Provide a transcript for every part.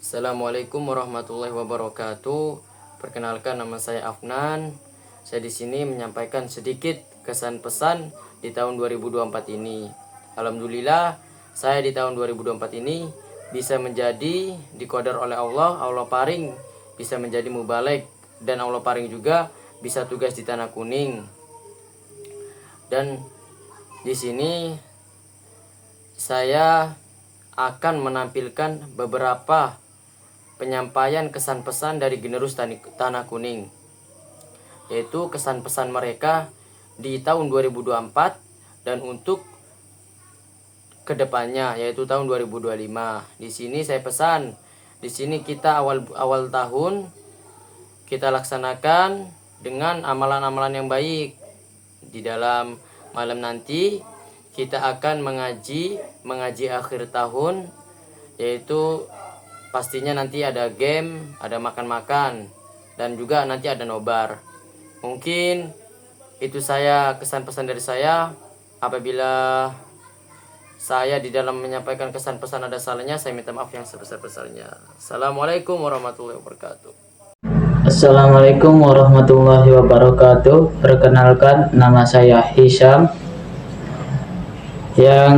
Assalamualaikum warahmatullahi wabarakatuh. Perkenalkan, nama saya Afnan. Saya di sini menyampaikan sedikit kesan pesan di tahun 2024 ini. Alhamdulillah, saya di tahun 2024 ini bisa menjadi diqadar oleh Allah. Allah paring bisa menjadi mubaligh, dan Allah paring juga bisa tugas di Tanah Kuning. Dan di sini saya akan menampilkan beberapa penyampaian kesan pesan dari generus Tanah Kuning, yaitu kesan pesan mereka di tahun 2024 dan untuk kedepannya, yaitu tahun 2025. Di sini saya pesan, di sini kita awal tahun kita laksanakan dengan amalan-amalan yang baik. Di dalam malam nanti kita akan mengaji akhir tahun, yaitu pastinya nanti ada game, ada makan-makan, dan juga nanti ada nobar. Mungkin itu saya kesan pesan dari saya. Apabila saya di dalam menyampaikan kesan pesan ada salahnya, saya minta maaf yang sebesar-besarnya. Assalamualaikum warahmatullahi wabarakatuh. Assalamualaikum warahmatullahi wabarakatuh. Perkenalkan, nama saya Hisham. Yang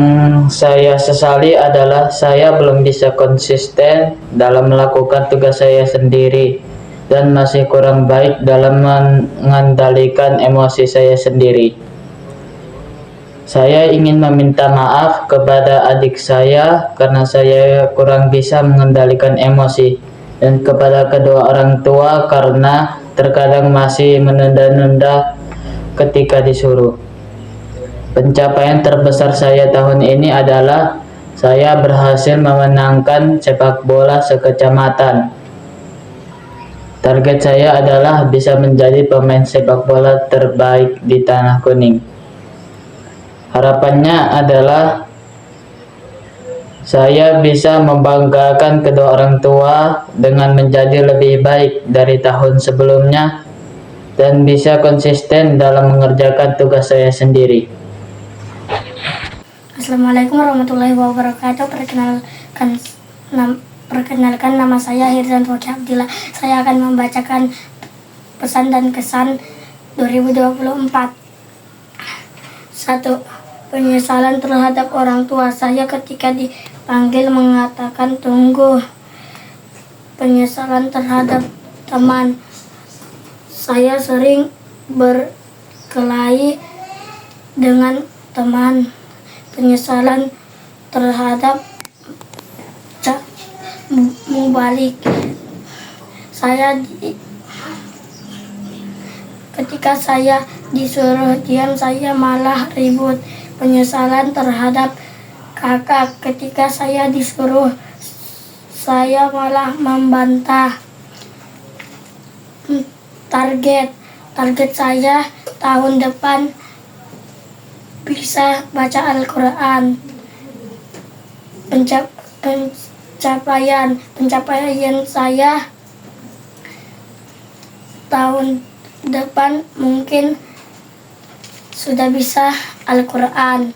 saya sesali adalah saya belum bisa konsisten dalam melakukan tugas saya sendiri dan masih kurang baik dalam mengendalikan emosi saya sendiri. Saya ingin meminta maaf kepada adik saya karena saya kurang bisa mengendalikan emosi, dan kepada kedua orang tua karena terkadang masih menunda-nunda ketika disuruh. Pencapaian terbesar saya tahun ini adalah saya berhasil memenangkan sepak bola sekecamatan. Target saya adalah bisa menjadi pemain sepak bola terbaik di Tanah Kuning. Harapannya adalah saya bisa membanggakan kedua orang tua dengan menjadi lebih baik dari tahun sebelumnya dan bisa konsisten dalam mengerjakan tugas saya sendiri. Assalamualaikum warahmatullahi wabarakatuh. Perkenalkan, nama saya Hirzan Foki Abdillah. Saya akan membacakan pesan dan kesan 2024. 1. Penyesalan terhadap orang tua saya ketika dipanggil mengatakan tunggu. Penyesalan terhadap teman. Saya sering berkelahi dengan teman. Penyesalan terhadap mubaligh. Ketika saya disuruh diam, saya malah ribut. Penyesalan terhadap kakak. Ketika saya disuruh, saya malah membantah. Target saya tahun depan bisa baca Al-Quran. Pencapaian saya tahun depan mungkin sudah bisa Al-Quran.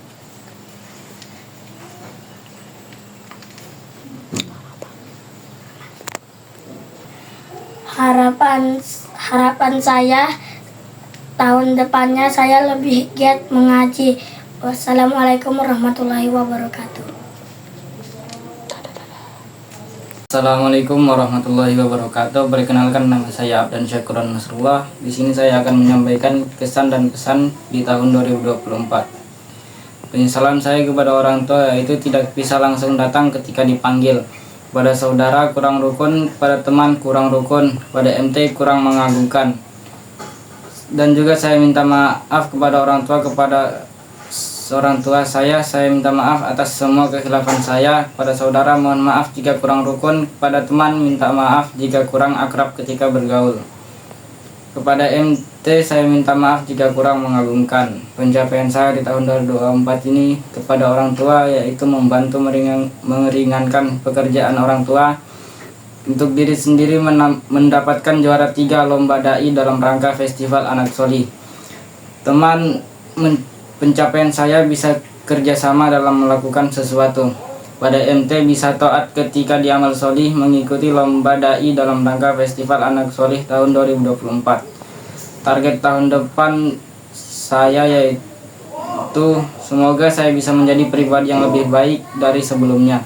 Harapan saya tahun depannya saya lebih giat mengaji. Wassalamualaikum warahmatullahi wabarakatuh. Assalamualaikum warahmatullahi wabarakatuh. Perkenalkan, nama saya Abdan Syakuran Nasrullah. Di sini saya akan menyampaikan kesan dan pesan di tahun 2024. Penyesalan saya kepada orang tua yaitu tidak bisa langsung datang ketika dipanggil. Pada saudara kurang rukun, pada teman kurang rukun, pada MT kurang mengagumkan. Dan juga saya minta maaf kepada orang tua, saya minta maaf atas semua kekhilafan saya. Pada saudara mohon maaf jika kurang rukun, pada teman minta maaf jika kurang akrab ketika bergaul. Kepada MT saya minta maaf jika kurang mengagumkan. Pencapaian saya di tahun 2024 ini kepada orang tua yaitu membantu meringankan pekerjaan orang tua. Untuk diri sendiri mendapatkan juara 3 lomba dai dalam rangka festival anak soli. Pencapaian saya bisa kerjasama dalam melakukan sesuatu. pada MT bisa taat ketika diamal solih mengikuti lomba dai dalam rangka Festival Anak Solih tahun 2024. Target tahun depan saya yaitu semoga saya bisa menjadi pribadi yang lebih baik dari sebelumnya.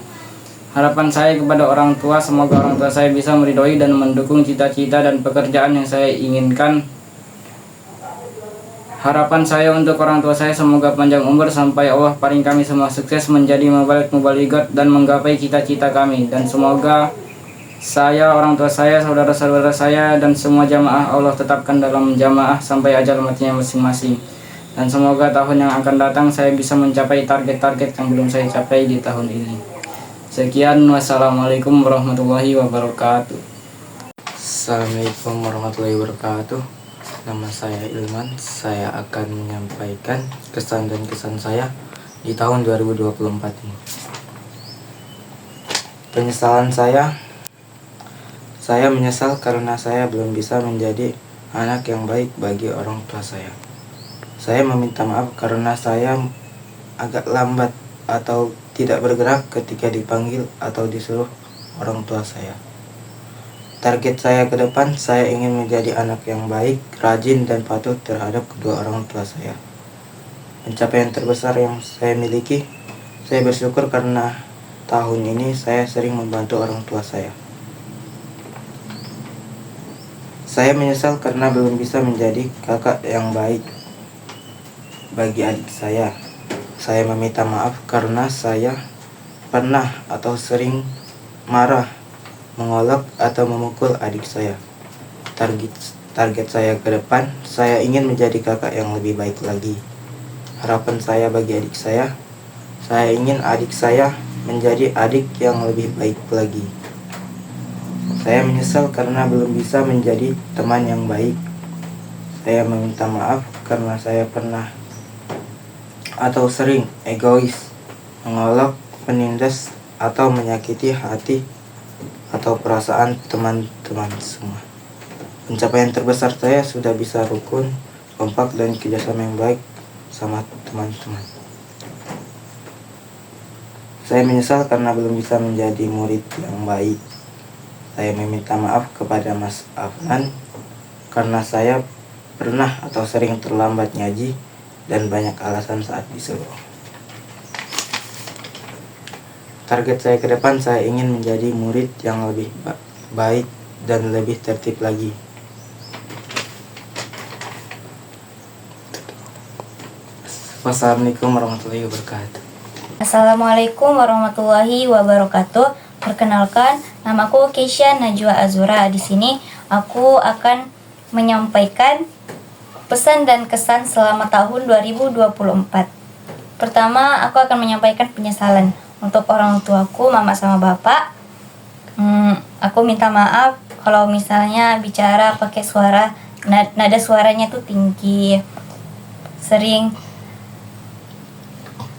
Harapan saya kepada orang tua, semoga orang tua saya bisa meridhoi dan mendukung cita-cita dan pekerjaan yang saya inginkan. Harapan saya untuk orang tua saya semoga panjang umur sampai Allah paling kami semua sukses menjadi mubalik mubaligot dan menggapai cita-cita kami. Dan semoga saya, orang tua saya, saudara-saudara saya, dan semua jamaah Allah tetapkan dalam jamaah sampai ajal matinya masing-masing. Dan semoga tahun yang akan datang saya bisa mencapai target-target yang belum saya capai di tahun ini. Sekian, wassalamualaikum warahmatullahi wabarakatuh. Assalamualaikum warahmatullahi wabarakatuh. Nama saya Ilman. Saya akan menyampaikan kesan dan kesan saya di tahun 2024 ini. Penyesalan saya menyesal karena saya belum bisa menjadi anak yang baik bagi orang tua saya. Saya meminta maaf karena saya agak lambat atau tidak bergerak ketika dipanggil atau disuruh orang tua saya. Target saya ke depan, saya ingin menjadi anak yang baik, rajin, dan patuh terhadap kedua orang tua saya. Pencapaian terbesar yang saya miliki, saya bersyukur karena tahun ini saya sering membantu orang tua saya. Saya menyesal karena belum bisa menjadi kakak yang baik bagi adik saya. Saya meminta maaf karena saya pernah atau sering marah, mengolok, atau memukul adik saya. Target saya ke depan, saya ingin menjadi kakak yang lebih baik lagi. Harapan saya bagi adik saya ingin adik saya menjadi adik yang lebih baik lagi. Saya menyesal karena belum bisa menjadi teman yang baik. Saya meminta maaf karena saya pernah atau sering egois, mengolok, menindas, atau menyakiti hati atau perasaan teman-teman semua. Pencapaian terbesar saya sudah bisa rukun, kompak, dan kerjasama yang baik sama teman-teman. Saya menyesal karena belum bisa menjadi murid yang baik. Saya meminta maaf kepada Mas Afnan karena saya pernah atau sering terlambat ngaji dan banyak alasan saat disuruh. Target saya ke depan, saya ingin menjadi murid yang lebih baik dan lebih tertib lagi. Wassalamualaikum warahmatullahi wabarakatuh. Assalamualaikum warahmatullahi wabarakatuh. Perkenalkan, namaku Keisha Najwa Azura. Di sini aku akan menyampaikan pesan dan kesan selama tahun 2024. Pertama, aku akan menyampaikan penyesalan untuk orang tuaku, mama sama bapak. Aku minta maaf kalau misalnya bicara pakai suara nada suaranya tuh tinggi. Sering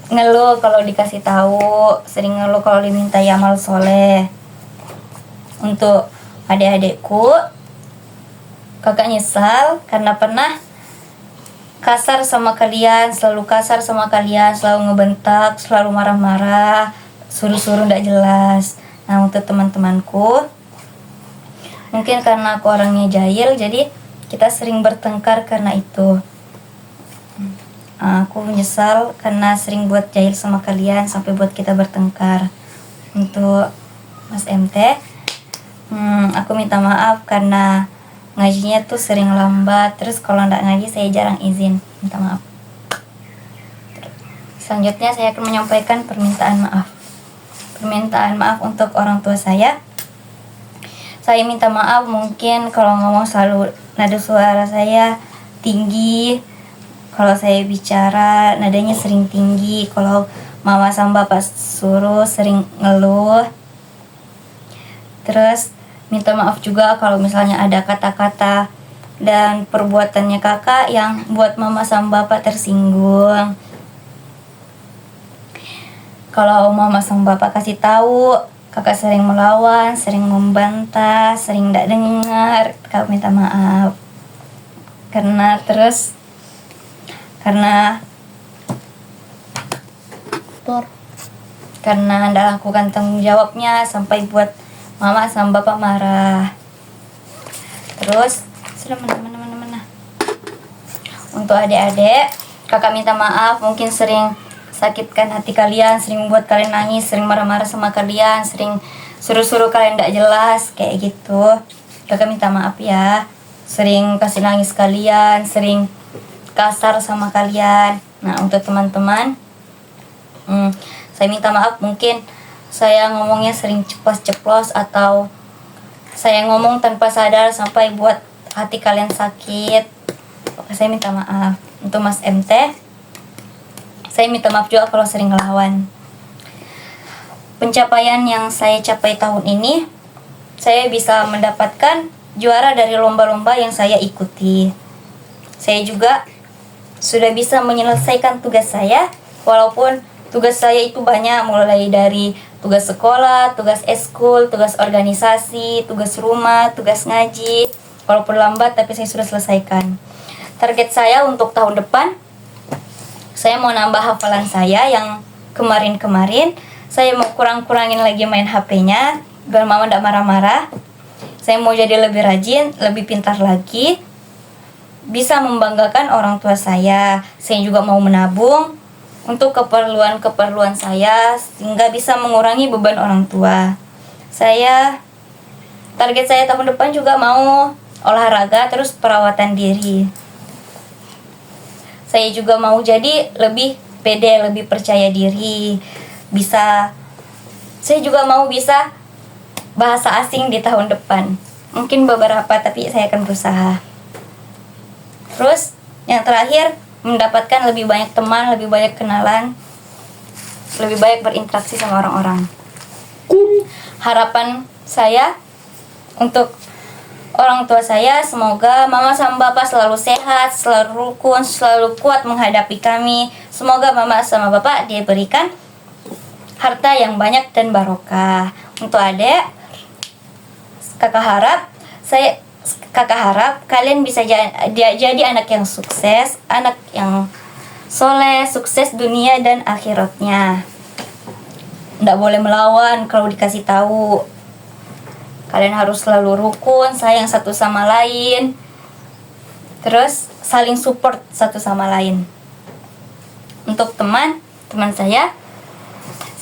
ngeluh kalau dikasih tahu, sering ngeluh kalau diminta amal soleh. Untuk adik-adikku, kakak nyesal karena pernah kasar sama kalian, selalu kasar sama kalian, selalu ngebentak, selalu marah-marah, suruh-suruh ndak jelas. Nah, untuk teman-temanku, mungkin karena aku orangnya jahil, jadi kita sering bertengkar karena itu. Aku menyesal karena sering buat jahil sama kalian sampai buat kita bertengkar. Untuk Mas MT, aku minta maaf karena ngajinya tuh sering lambat, terus kalau nggak ngaji saya jarang izin, minta maaf. Selanjutnya saya akan menyampaikan permintaan maaf untuk orang tua saya. Saya minta maaf mungkin kalau ngomong selalu nada suara saya tinggi, kalau saya bicara nadanya sering tinggi, kalau mama sama bapak suruh sering ngeluh. Terus minta maaf juga kalau misalnya ada kata-kata dan perbuatannya kakak yang buat mama sama bapak tersinggung. Kalau mama sama bapak kasih tahu, kakak sering melawan, sering membantah, sering tidak dengar, kakak minta maaf. Karena karena tidak lakukan tanggung jawabnya sampai buat mama sama bapak marah. Terus sudah mana. Untuk adik-adik, kakak minta maaf mungkin sering sakitkan hati kalian, sering membuat kalian nangis, sering marah-marah sama kalian, sering suruh-suruh kalian tidak jelas kayak gitu. Kakak minta maaf ya, sering kasih nangis kalian, sering kasar sama kalian. Nah, untuk teman-teman, saya minta maaf mungkin saya ngomongnya sering ceplos-ceplos atau saya ngomong tanpa sadar sampai buat hati kalian sakit. Saya minta maaf. Untuk Mas MT, saya minta maaf juga kalau sering ngelawan. Pencapaian yang saya capai tahun ini, saya bisa mendapatkan juara dari lomba-lomba yang saya ikuti. Saya juga sudah bisa menyelesaikan tugas saya, walaupun tugas saya itu banyak, mulai dari tugas sekolah, tugas eskul, tugas organisasi, tugas rumah, tugas ngaji. Walaupun lambat, tapi saya sudah selesaikan. Target saya untuk tahun depan, saya mau nambah hafalan saya yang kemarin-kemarin. Saya mau kurang-kurangin lagi main HP-nya, biar mama tidak marah-marah. Saya mau jadi lebih rajin, lebih pintar lagi, bisa membanggakan orang tua saya. Saya juga mau menabung untuk keperluan-keperluan saya, sehingga bisa mengurangi beban orang tua. Target saya tahun depan juga mau olahraga, terus perawatan diri. Saya juga mau jadi lebih pede, lebih percaya diri. Saya juga mau bisa bahasa asing di tahun depan. Mungkin beberapa, tapi saya akan berusaha. Terus, yang terakhir, mendapatkan lebih banyak teman, lebih banyak kenalan, lebih banyak berinteraksi sama orang-orang. Harapan saya untuk orang tua saya, semoga mama sama bapak selalu sehat, selalu rukun, selalu kuat menghadapi kami. Semoga mama sama bapak diberikan harta yang banyak dan barokah. Untuk adik, kakak harap kalian bisa jadi anak yang sukses, anak yang soleh, sukses dunia dan akhiratnya. Nggak boleh melawan kalau dikasih tahu. Kalian harus selalu rukun, sayang satu sama lain. Terus saling support satu sama lain. Untuk teman saya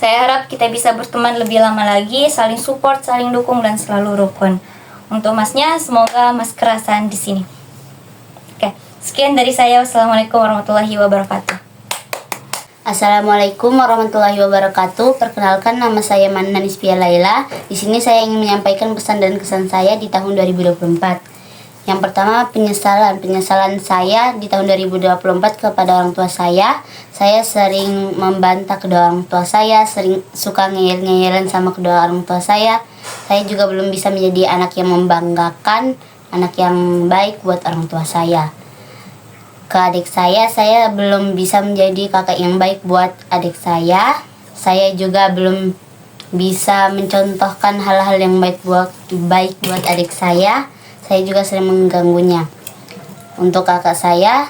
harap kita bisa berteman lebih lama lagi, saling support, saling dukung dan selalu rukun. Untuk masnya, semoga mas kerasan di sini. Oke, sekian dari saya. Wassalamualaikum warahmatullahi wabarakatuh. Assalamualaikum warahmatullahi wabarakatuh. Perkenalkan, nama saya Manna Nisbia Laila. Di sini saya ingin menyampaikan pesan dan kesan saya di tahun 2024. Yang pertama, penyesalan saya di tahun 2024 kepada orang tua saya. Saya sering membantah kedua orang tua saya, sering suka ngeyel-ngeyelan sama kedua orang tua saya. Saya juga belum bisa menjadi anak yang membanggakan, anak yang baik buat orang tua saya. Ke adik saya belum bisa menjadi kakak yang baik buat adik saya. Saya juga belum bisa mencontohkan hal-hal yang baik buat adik saya. Saya juga sering mengganggunya. Untuk kakak saya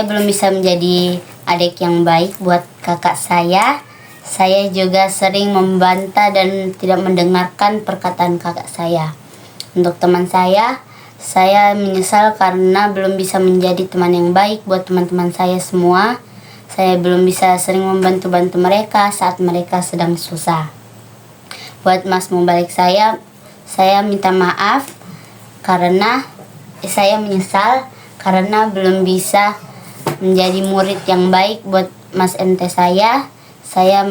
belum bisa menjadi adik yang baik buat kakak saya. Saya juga sering membantah dan tidak mendengarkan perkataan kakak saya. Untuk teman saya menyesal karena belum bisa menjadi teman yang baik buat teman-teman saya semua. Saya belum bisa sering membantu-bantu mereka saat mereka sedang susah. Buat mas mubalik saya minta maaf karena saya menyesal karena belum bisa menjadi murid yang baik buat mas MT saya. Saya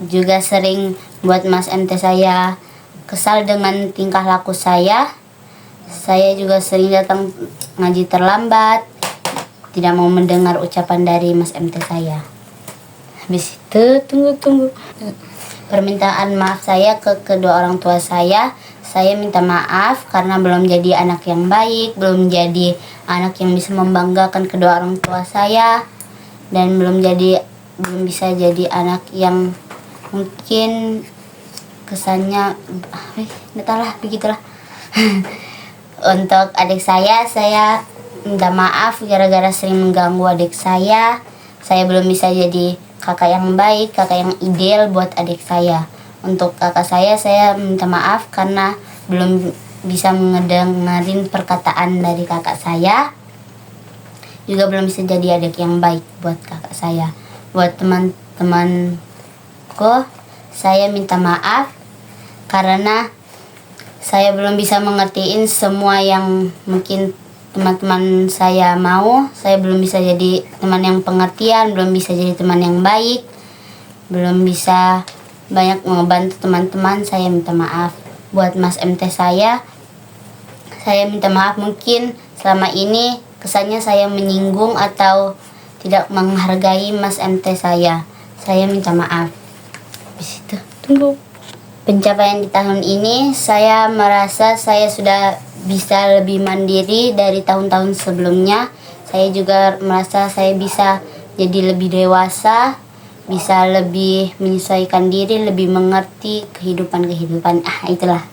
juga sering buat mas MT saya kesal dengan tingkah laku saya. Saya juga sering datang ngaji terlambat, tidak mau mendengar ucapan dari mas MT saya. Habis itu tunggu. Permintaan maaf saya ke kedua orang tua saya minta maaf karena belum jadi anak yang baik, belum jadi anak yang bisa membanggakan kedua orang tua saya, dan belum bisa jadi anak yang mungkin kesannya entahlah begitulah. Untuk adik saya minta maaf gara-gara sering mengganggu adik saya. Saya belum bisa jadi kakak yang baik, kakak yang ideal buat adik saya. Untuk kakak saya minta maaf karena belum bisa ngedengerin perkataan dari kakak saya. Juga belum bisa jadi adik yang baik buat kakak saya. Buat teman-temanku, saya minta maaf karena saya belum bisa mengertiin semua yang mungkin teman-teman saya mau. Saya belum bisa jadi teman yang pengertian, belum bisa jadi teman yang baik, belum bisa banyak membantu teman-teman. Saya minta maaf. Buat Mas MT saya minta maaf mungkin selama ini kesannya saya menyinggung atau tidak menghargai Mas MT saya. Saya minta maaf. Habis itu, tunggu. Pencapaian di tahun ini, saya merasa saya sudah bisa lebih mandiri dari tahun-tahun sebelumnya. Saya juga merasa saya bisa jadi lebih dewasa, bisa lebih menyesuaikan diri, lebih mengerti kehidupan. Itulah.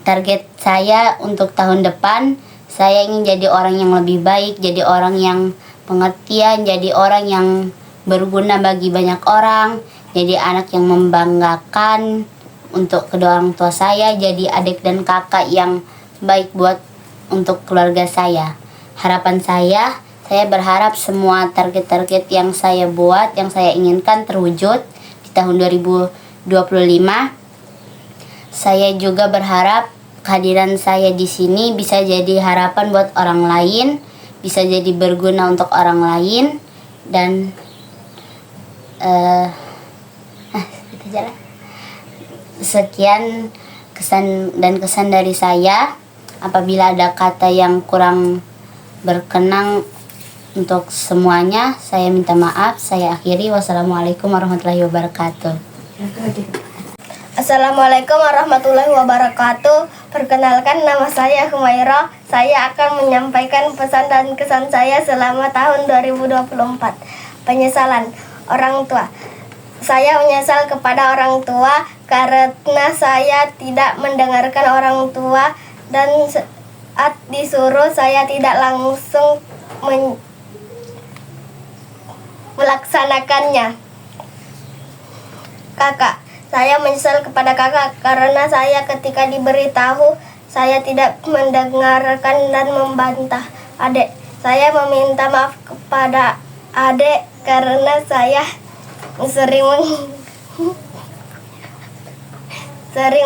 Target saya untuk tahun depan, saya ingin jadi orang yang lebih baik, jadi orang yang pengertian, jadi orang yang berguna bagi banyak orang, jadi anak yang membanggakan untuk kedua orang tua saya, jadi adik dan kakak yang baik buat untuk keluarga saya. Harapan saya berharap semua target-target yang saya buat, yang saya inginkan terwujud di tahun 2025. Saya juga berharap kehadiran saya di sini bisa jadi harapan buat orang lain, bisa jadi berguna untuk orang lain, dan sekian kesan dari saya. Apabila ada kata yang kurang berkenan untuk semuanya, saya minta maaf. Saya akhiri. Wassalamualaikum warahmatullahi wabarakatuh. Assalamualaikum warahmatullahi wabarakatuh. Perkenalkan, nama saya Humaira. Saya akan menyampaikan pesan dan kesan saya selama tahun 2024. Penyesalan orang tua. Saya menyesal kepada orang tua karena saya tidak mendengarkan orang tua dan saat disuruh saya tidak langsung melaksanakannya. Kakak. Saya menyesal kepada kakak karena saya ketika diberitahu saya tidak mendengarkan dan membantah adik. Saya meminta maaf kepada adik karena saya sering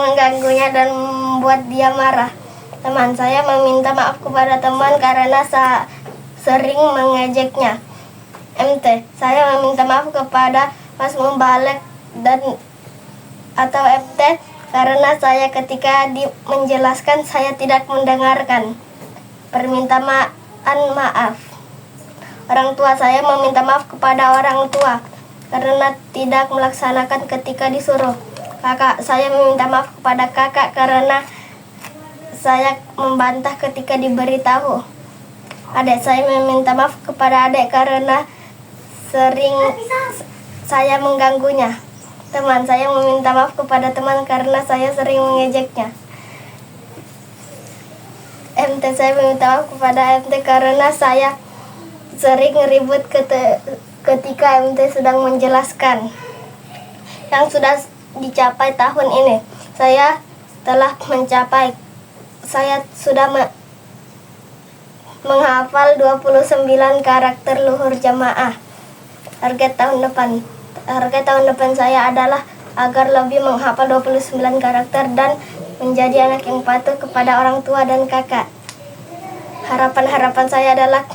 mengganggunya dan membuat dia marah. Teman saya meminta maaf kepada teman karena saya sering mengejeknya. MT, saya meminta maaf kepada Mas Mubalek atau MT karena saya ketika menjelaskan saya tidak mendengarkan. Permintaan maaf. Orang tua, saya meminta maaf kepada orang tua karena tidak melaksanakan ketika disuruh. Kakak, saya meminta maaf kepada kakak karena saya membantah ketika diberitahu. Adik, saya meminta maaf kepada adik karena sering saya mengganggunya. Teman, saya meminta maaf kepada teman karena saya sering mengejeknya. MT, saya meminta maaf kepada MT karena saya sering ribut ketika MT sedang menjelaskan. Yang sudah dicapai tahun ini, saya telah mencapai. Saya sudah menghafal 29 karakter luhur jamaah. Target tahun depan saya adalah agar lebih menghafal 29 karakter dan menjadi anak yang patuh kepada orang tua dan kakak. Harapan saya adalah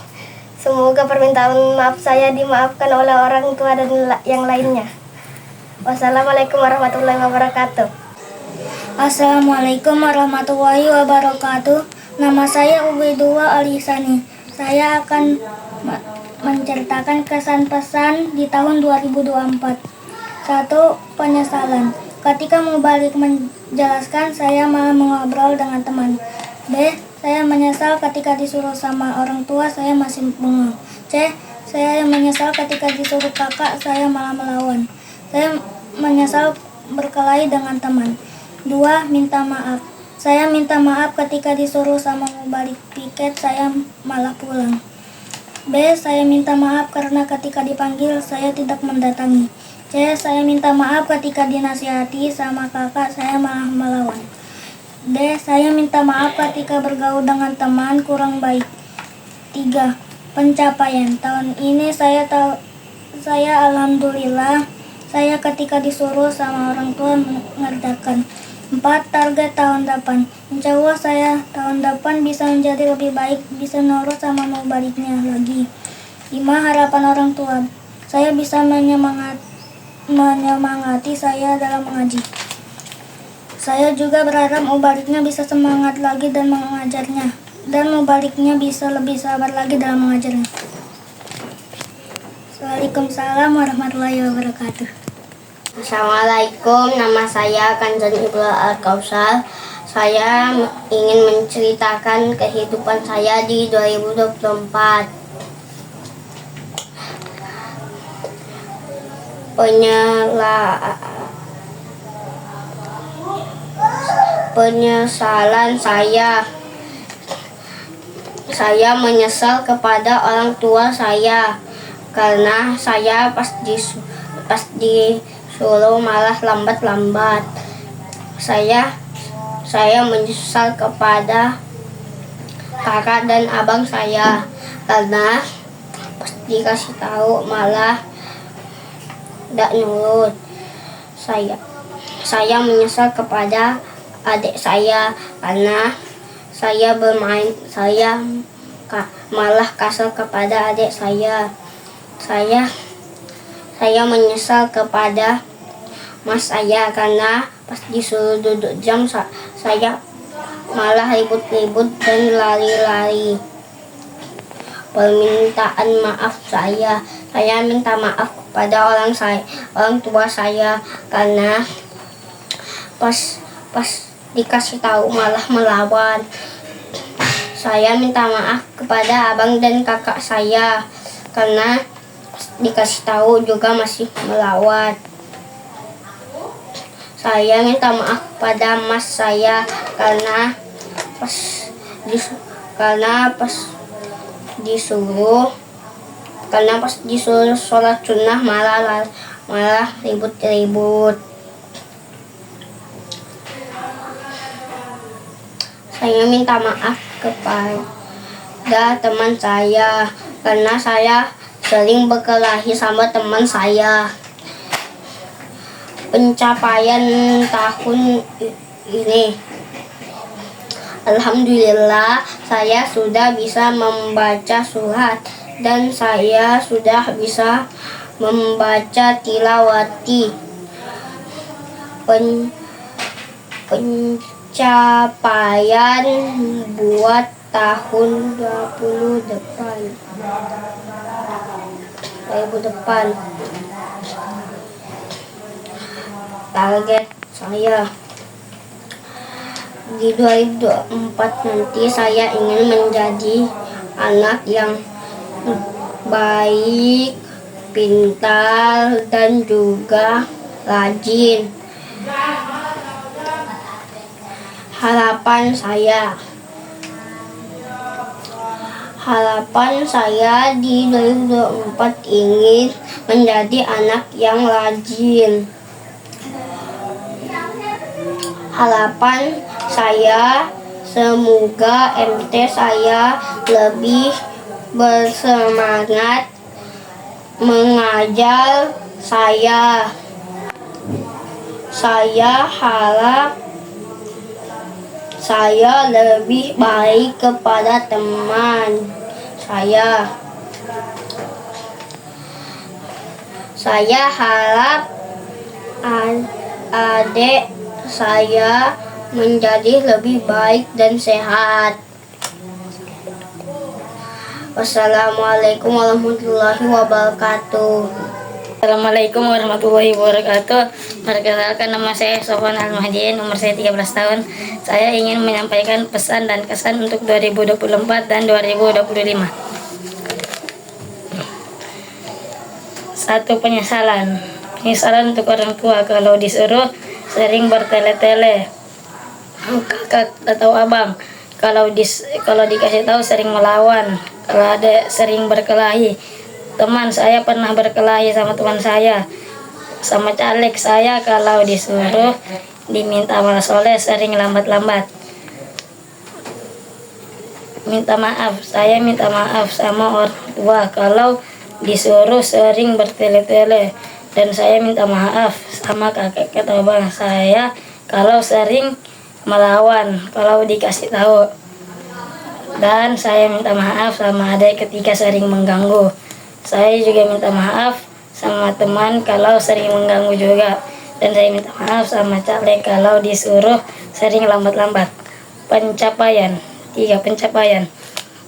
semoga permintaan maaf saya dimaafkan oleh orang tua dan yang lainnya. Wassalamualaikum warahmatullahi wabarakatuh. Assalamualaikum warahmatullahi wabarakatuh. Nama saya Ubaidullah Alisani. Saya akan menceritakan kesan pesan di tahun 2024. 1. Penyesalan. Ketika mau balik menjelaskan, saya malah mengobrol dengan teman. B. Saya menyesal ketika disuruh sama orang tua, saya masih bengong. C. Saya menyesal ketika disuruh kakak, saya malah melawan. Saya menyesal berkelahi dengan teman. 2. Minta maaf. Saya minta maaf ketika disuruh sama mau balik piket, saya malah pulang. B. Saya minta maaf karena ketika dipanggil saya tidak mendatangi. C. Saya minta maaf ketika dinasihati sama kakak saya malah melawan. D. Saya minta maaf ketika bergaul dengan teman kurang baik. 3. Pencapaian. Tahun ini saya alhamdulillah saya ketika disuruh sama orang tua mengerjakan. 4. Target tahun depan. Insya Allah saya tahun depan bisa menjadi lebih baik, bisa nurut sama mau baliknya lagi. 5. Harapan orang tua. Saya bisa menyemangati saya dalam mengaji. Saya juga berharap mubaliknya bisa semangat lagi dan mengajarnya, dan mubaliknya bisa lebih sabar lagi dalam mengajarnya. Waalaikumsalam warahmatullahi wabarakatuh. Assalamualaikum, nama saya Kanzan Iqbal Al-Kausar. Saya ingin menceritakan kehidupan saya di 2024. Penyesalan saya menyesal kepada orang tua saya karena saya pas disuruh malah lambat-lambat. Saya menyesal kepada kakak dan abang saya karena pas dikasih tahu malah tidak nurut. Saya menyesal kepada adik saya karena saya bermain, malah kasar kepada adik saya. Saya menyesal kepada mas saya karena pas disuruh duduk jam saya malah ribut-ribut dan lari-lari. Permintaan maaf saya minta maaf kepada orang tua saya karena pas dikasih tahu malah melawan. Saya minta maaf kepada abang dan kakak saya karena dikasih tahu juga masih melawan. Saya minta maaf kepada mas saya karena pas disuruh sholat sunnah malah ribut-ribut. Saya minta maaf kepada teman saya karena saya sering berkelahi sama teman saya. Pencapaian tahun ini, alhamdulillah saya sudah bisa membaca surat dan saya sudah bisa membaca tilawati. Pencapaian buat tahun 20 depan. Target saya di 2024 nanti saya ingin menjadi anak yang baik, pintar, dan juga rajin. Harapan saya di 2024 ingin menjadi anak yang rajin. Harapan saya semoga MT saya lebih bersemangat mengajar saya. Saya harap saya lebih baik kepada teman saya. Saya harap adik saya menjadi lebih baik dan sehat. Wassalamualaikum warahmatullahi wabarakatuh. Assalamualaikum warahmatullahi wabarakatuh. Perkenalkan, nama saya Sofwan Al-Mahdiin, umur saya 13 tahun. Saya ingin menyampaikan pesan dan kesan untuk 2024 dan 2025. 1. Penyesalan untuk orang tua kalau disuruh sering bertele-tele. Kakak atau abang kalau dikasih tahu sering melawan. kalau adik sering berkelahi. Teman saya pernah berkelahi sama teman saya. Sama caleg saya kalau disuruh diminta amal soleh sering lambat-lambat. Minta maaf, saya minta maaf sama orang tua kalau disuruh sering bertele-tele. Dan saya minta maaf sama kakek atau abang saya kalau sering melawan kalau dikasih tahu. Dan saya minta maaf sama adik ketika sering mengganggu. Saya juga minta maaf sama teman kalau sering mengganggu juga. Dan saya minta maaf sama caleg kalau disuruh sering lambat-lambat. Pencapaian, 3 pencapaian.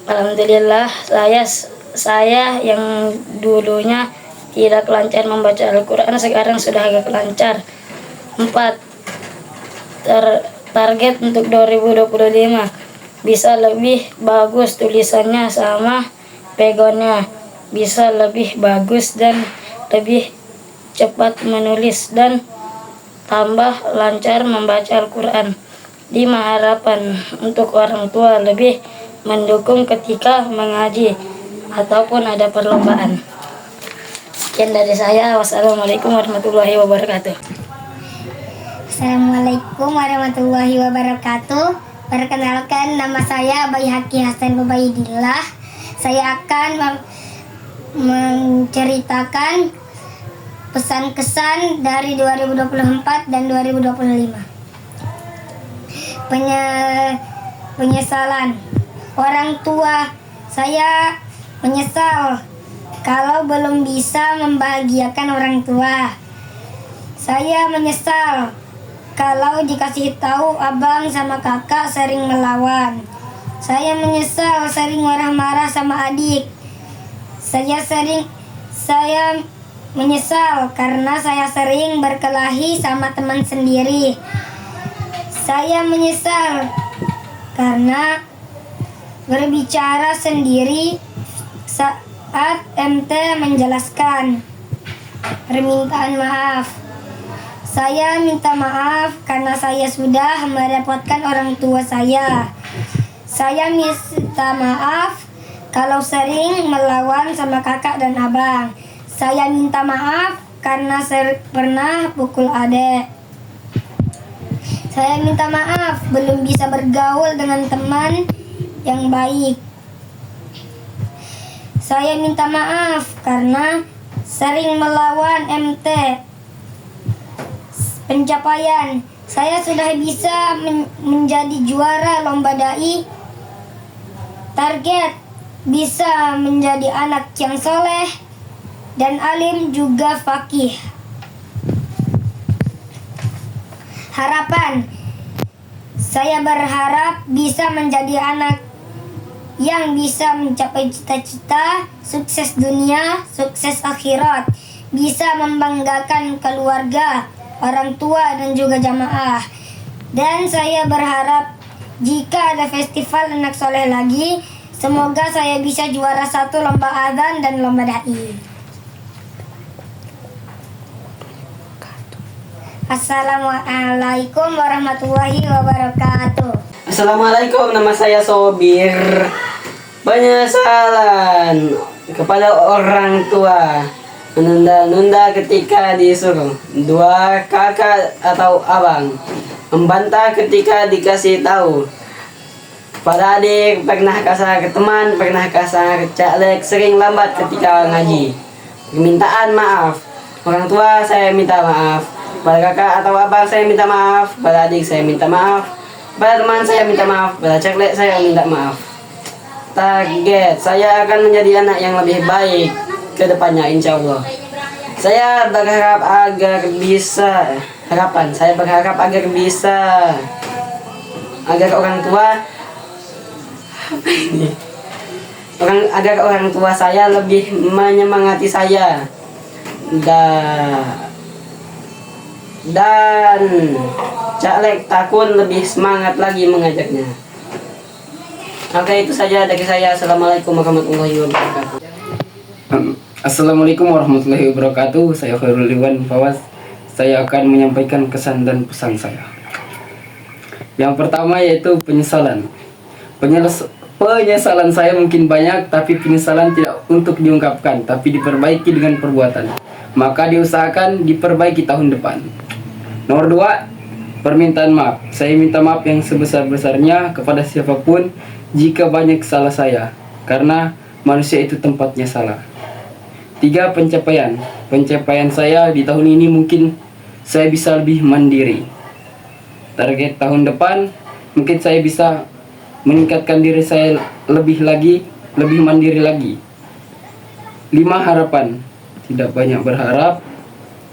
Alhamdulillah saya yang dulunya tidak lancar membaca Al-Quran sekarang sudah agak lancar. 4. Target untuk 2025 bisa lebih bagus tulisannya sama pegonnya, bisa lebih bagus dan lebih cepat menulis dan tambah lancar membaca Al-Quran. 5. Harapan untuk orang tua lebih mendukung ketika mengaji ataupun ada perlombaan. Sekian dari saya. Wassalamualaikum warahmatullahi wabarakatuh. Assalamualaikum warahmatullahi wabarakatuh. Perkenalkan, nama saya Baihaqi Hasan Ubaidillah. Saya akan menceritakan pesan kesan dari 2024 dan 2025. Penyesalan. Orang tua saya menyesal kalau belum bisa membahagiakan orang tua. Saya menyesal kalau dikasih tahu abang sama kakak sering melawan. Saya menyesal sering marah-marah sama adik. Saya menyesal karena saya sering berkelahi sama teman sendiri. Saya menyesal karena berbicara sendiri saat MT menjelaskan. Permintaan maaf. Saya minta maaf karena saya sudah merepotkan orang tua saya. Saya minta maaf kalau sering melawan sama kakak dan abang. Saya minta maaf karena pernah pukul adik. Saya minta maaf belum bisa bergaul dengan teman yang baik. Saya minta maaf karena sering melawan MT. Pencapaian, saya sudah bisa menjadi juara lomba dai. Target, bisa menjadi anak yang soleh dan alim juga faqih. Harapan, saya berharap bisa menjadi anak yang bisa mencapai cita-cita, sukses dunia, sukses akhirat, bisa membanggakan keluarga, orang tua dan juga jamaah. Dan saya berharap jika ada festival anak soleh lagi, semoga saya bisa juara 1 lomba adzan dan lomba dai. Assalamualaikum warahmatullahi wabarakatuh. Assalamualaikum, nama saya Sobir. Penyesalan kepada orang tua, menunda-nunda ketika disuruh. 2. Kakak atau abang, membantah ketika dikasih tahu. Pada adik, pernah kasar ke teman, pernah kasar ke caleg, sering lambat ketika ngaji. Permintaan maaf. Orang tua saya minta maaf. Pada kakak atau abang saya minta maaf. Pada adik saya minta maaf. Pada teman saya minta maaf. Pada caleg saya minta maaf. Target, saya akan menjadi anak yang lebih baik ke depannya, insya Allah. Saya berharap agar bisa, saya berharap agar bisa, agar orang tua, agar orang tua saya lebih menyemangati saya dan caleg takun lebih semangat lagi mengajaknya. Oke, itu saja dari saya. Assalamualaikum warahmatullahi wabarakatuh. Assalamualaikum warahmatullahi wabarakatuh. Saya Khairul Iwan Fawaz. Saya akan menyampaikan kesan dan pesan saya. Yang pertama yaitu penyesalan. Penyesalan saya mungkin banyak, tapi penyesalan tidak untuk diungkapkan, tapi diperbaiki dengan perbuatan. Maka diusahakan diperbaiki tahun depan. Nomor 2, permintaan maaf. Saya minta maaf yang sebesar-besarnya kepada siapapun jika banyak salah saya, karena manusia itu tempatnya salah. 3, pencapaian. Pencapaian saya di tahun ini mungkin saya bisa lebih mandiri. Target tahun depan mungkin saya bisa meningkatkan diri saya lebih mandiri lagi. 5, harapan. Tidak banyak berharap,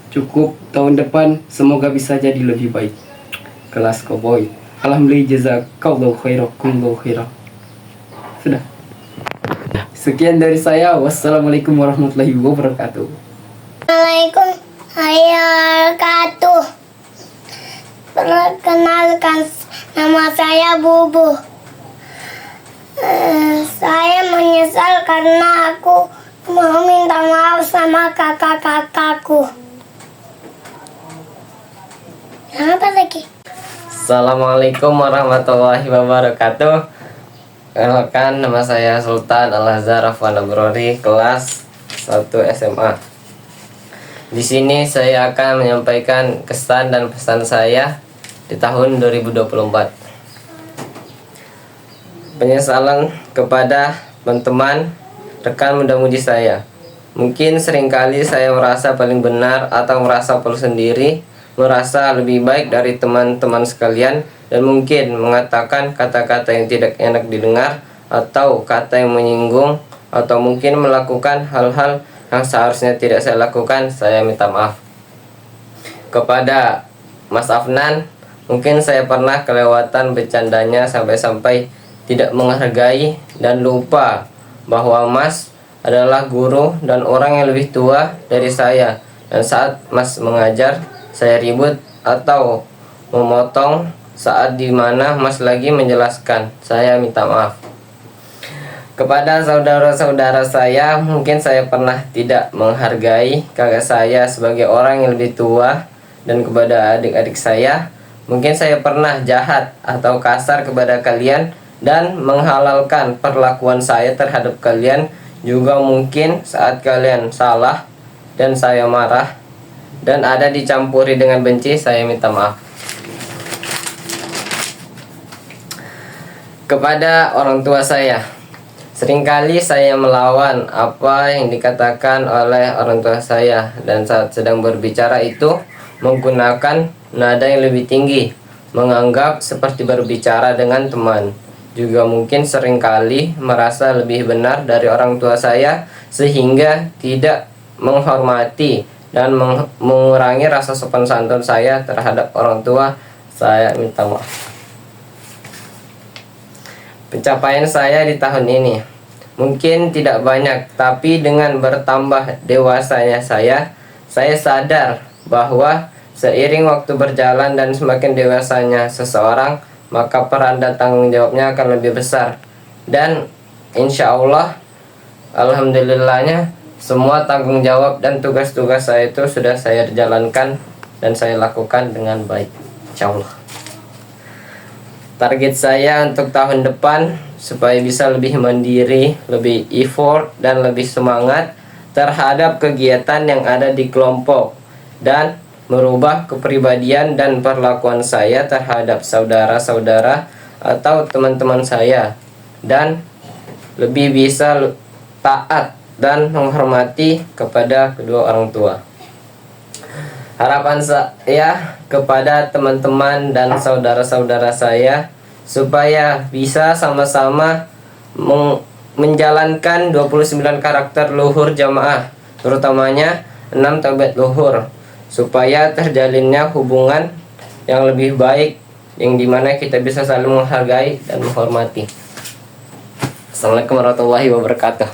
cukup tahun depan semoga bisa jadi lebih baik. Kelas Cowboy. Alhamdulillah, jazakallahu khairan. Sudah. Sekian dari saya. Wassalamualaikum warahmatullahi wabarakatuh. Assalamualaikum wabarakatuh. Perkenalkan, nama saya Bubu. Saya menyesal karena aku mau minta maaf sama kakak-kakakku. Apa lagi? Assalamualaikum warahmatullahi wabarakatuh. Perkenalkan, nama saya Sultan Al-Azhar Afwan Abrori, kelas 1 SMA. Di sini saya akan menyampaikan kesan dan pesan saya di tahun 2024. Penyesalan kepada teman-teman, rekan muda-mudi saya. Mungkin seringkali saya merasa paling benar atau merasa perlu sendiri, merasa lebih baik dari teman-teman sekalian, dan mungkin mengatakan kata-kata yang tidak enak didengar atau kata yang menyinggung, atau mungkin melakukan hal-hal yang seharusnya tidak saya lakukan. Saya minta maaf. Kepada Mas Afnan, mungkin saya pernah kelewatan bercandanya sampai-sampai tidak menghargai dan lupa bahwa Mas adalah guru dan orang yang lebih tua dari saya, dan saat Mas mengajar saya ribut atau memotong saat dimana Mas lagi menjelaskan. Saya minta maaf. Kepada saudara-saudara saya, mungkin saya pernah tidak menghargai kakak saya sebagai orang yang lebih tua, dan kepada adik-adik saya mungkin saya pernah jahat atau kasar kepada kalian dan menghalalkan perlakuan saya terhadap kalian. Juga mungkin saat kalian salah dan saya marah dan ada dicampuri dengan benci, saya minta maaf. Kepada orang tua saya, seringkali saya melawan apa yang dikatakan oleh orang tua saya, dan saat sedang berbicara itu menggunakan nada yang lebih tinggi, menganggap seperti berbicara dengan teman. Juga mungkin seringkali merasa lebih benar dari orang tua saya, sehingga tidak menghormati dan mengurangi rasa sopan santun saya terhadap orang tua. Saya minta maaf. Pencapaian saya di tahun ini mungkin tidak banyak, tapi dengan bertambah dewasanya saya sadar bahwa seiring waktu berjalan dan semakin dewasanya seseorang, maka peran dan tanggung jawabnya akan lebih besar. Dan insya Allah, alhamdulillahnya, semua tanggung jawab dan tugas-tugas saya itu sudah saya jalankan dan saya lakukan dengan baik, insya Allah. Target saya untuk tahun depan supaya bisa lebih mandiri, lebih effort, dan lebih semangat terhadap kegiatan yang ada di kelompok, dan merubah kepribadian dan perlakuan saya terhadap saudara-saudara atau teman-teman saya, dan lebih bisa taat dan menghormati kepada kedua orang tua. Harapan saya kepada teman-teman dan saudara-saudara saya supaya bisa sama-sama menjalankan 29 karakter luhur jamaah, terutamanya 6 taubat luhur, supaya terjalinnya hubungan yang lebih baik, yang dimana kita bisa saling menghargai dan menghormati. Assalamualaikum warahmatullahi wabarakatuh.